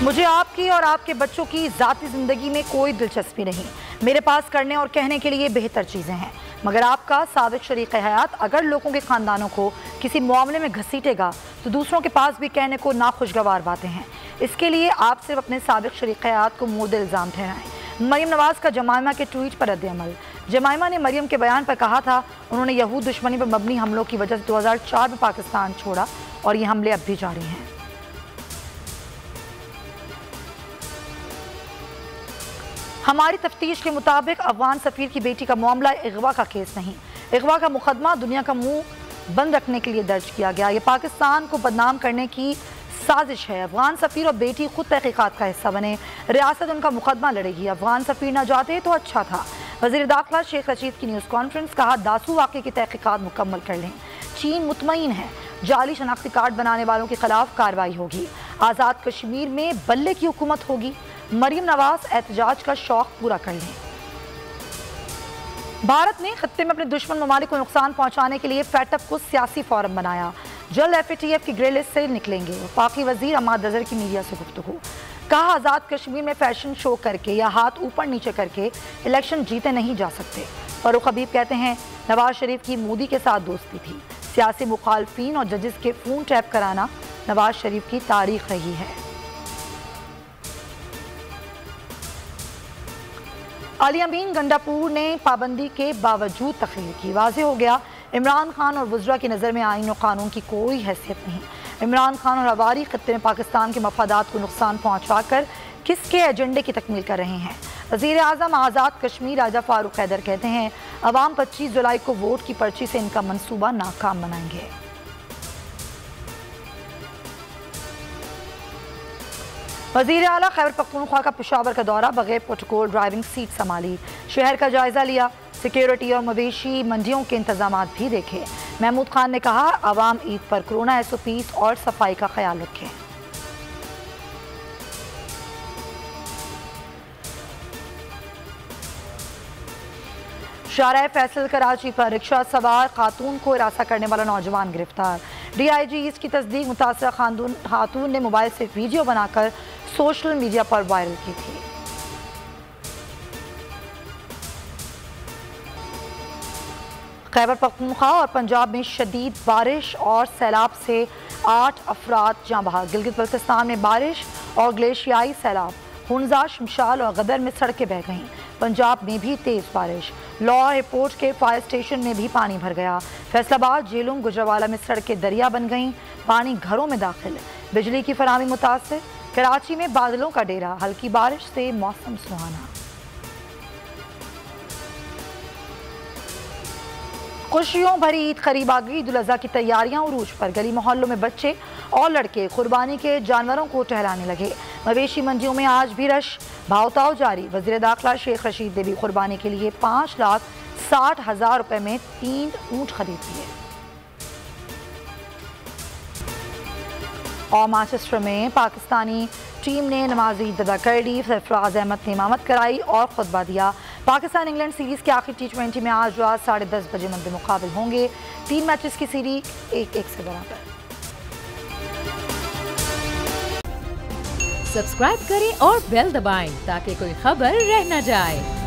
मुझे आपकी और आपके बच्चों की ज़ाती ज़िंदगी में कोई दिलचस्पी नहीं। मेरे पास करने और कहने के लिए बेहतर चीज़ें हैं, मगर आपका साबिक़ शरीक हयात अगर लोगों के ख़ानदानों को किसी मामले में घसीटेगा तो दूसरों के पास भी कहने को नाखुशगवार बातें हैं। इसके लिए आप सिर्फ अपने साबिक़ शरीक हयात को मुर्द इल्ज़ाम ठहराएं। मरियम नवाज़ का जमाइमा के ट्वीट पर रद्द-ए-अमल। जमाइमा ने मरियम के बयान पर कहा था, उन्होंने यहूद दुश्मनी पर मबनी हमलों की वजह से 2004 में पाकिस्तान छोड़ा और ये हमले अब भी जारी हैं। हमारी तफ्तीश के मुताबिक अफगान सफ़ीर की बेटी का मामला अगवा का केस नहीं, अगवा का मुकदमा दुनिया का मुंह बंद रखने के लिए दर्ज किया गया। ये पाकिस्तान को बदनाम करने की साजिश है। अफगान सफ़ीर और बेटी खुद तहकीकात का हिस्सा बने, रियासत उनका मुकदमा लड़ेगी। अफगान सफ़ीर न जाते तो अच्छा था। वज़ीर दाखिला शेख रशीद की न्यूज़ कॉन्फ्रेंस, कहा दासू वाक़े की तहकीकात मुकम्मल कर लें। चीन मुतमईन है, जाली शनाख्ती कार्ड बनाने वालों के खिलाफ कार्रवाई होगी। आज़ाद कश्मीर में बल्ले की हुकूमत होगी। मरियम नवाज एहतजाज का शौक पूरा कर लें। भारत ने खत्ते में अपने दुश्मन ममालिक को नुकसान पहुंचाने के लिए फैटअप को सियासी फोरम बनाया। जल्द FATF की ग्रे लिस्ट से निकलेंगे। वफाकी वजीर अहमद अजहर की मीडिया से गुफ्तगू, कहा आज़ाद कश्मीर में फैशन शो करके या हाथ ऊपर नीचे करके इलेक्शन जीते नहीं जा सकते। फरूख हबीब कहते हैं नवाज शरीफ की मोदी के साथ दोस्ती थी। सियासी मुखालफीन और जजेस के फोन टैप कराना नवाज शरीफ की तारीख रही है। अली अमीन गंडापुर ने पाबंदी के बावजूद तकरीर की। वाज़ेह हो गया इमरान खान और वज़रा की नज़र में आईन और कानून की कोई हैसियत नहीं। इमरान खान और अवारी खत्ते में पाकिस्तान के मफादात को नुकसान पहुँचा कर किसके एजेंडे की तकमील कर रहे हैं। वज़ीर आज़म आज़ाद कश्मीर राजा फारूक हैदर कहते हैं अवाम 25 जुलाई को वोट की पर्ची से इनका मनसूबा नाकाम बनाएंगे। वज़ीर आला खैबर पख्तूनख्वा का पेशावर का दौरा, बगैर प्रोटोकॉल ड्राइविंग सीट संभाली। शहर का जायजा लिया, सिक्योरिटी और मवेशी मंडियों के इंतजाम भी देखे। महमूद खान ने कहा आवाम ईद पर कोरोना SOPs और सफाई का ख्याल रखें। शाहराह फैसल कराची पर रिक्शा सवार खातून को हिरासत करने वाला नौजवान गिरफ्तार। DIG ईस्ट की तस्दीक, मुतासरा खातून ने मोबाइल से वीडियो बनाकर सोशल मीडिया पर वायरल की थी। खैबर पख्तूनख्वा और पंजाब में शदीद बारिश और सैलाब से 8 अफराद जाँ बहक। गिलगित बल्तिस्तान में बारिश और ग्लेशियाई सैलाब, हुंजा, शमशाल और गदर में सड़कें बह गईं। पंजाब में भी तेज़ बारिश। लाहौर एयरपोर्ट के फायर स्टेशन में भी पानी भर गया। फैसलाबाद, झेलम, गुजरावाला में सड़कें दरिया बन गईं। पानी घरों में दाखिल। बिजली की फराहमी मुतासिर। कराची में बादलों का डेरा, हल्की बारिश से मौसम सुहाना। खुशियों भरी ईद करीब आ गई। ईद उल अज़हा की तैयारियां उरूज पर। गली मोहल्लों में बच्चे और लड़के कुर्बानी के जानवरों को टहलाने लगे। मवेशी मंडियों में आज भी रश, भावताव जारी। वज़ीर दाखिला शेख रशीद ने भी कुर्बानी के लिए 5,60,000 रुपए में 3 ऊँट खरीद लिए। और मैनचेस्टर में पाकिस्तानी टीम ने नमाज ईद अदा कर ली। सरफराज अहमद ने इमामत कराई और खुतबा दिया। पाकिस्तान इंग्लैंड सीरीज़ के आखिरी T20 में आज रात 10:30 बजे मद्दे मुकाबिल होंगे। 3 मैचेस की सीरीज 1-1 से बराबर। सब्सक्राइब करें और बेल दबाएं ताकि कोई खबर रह न जाए।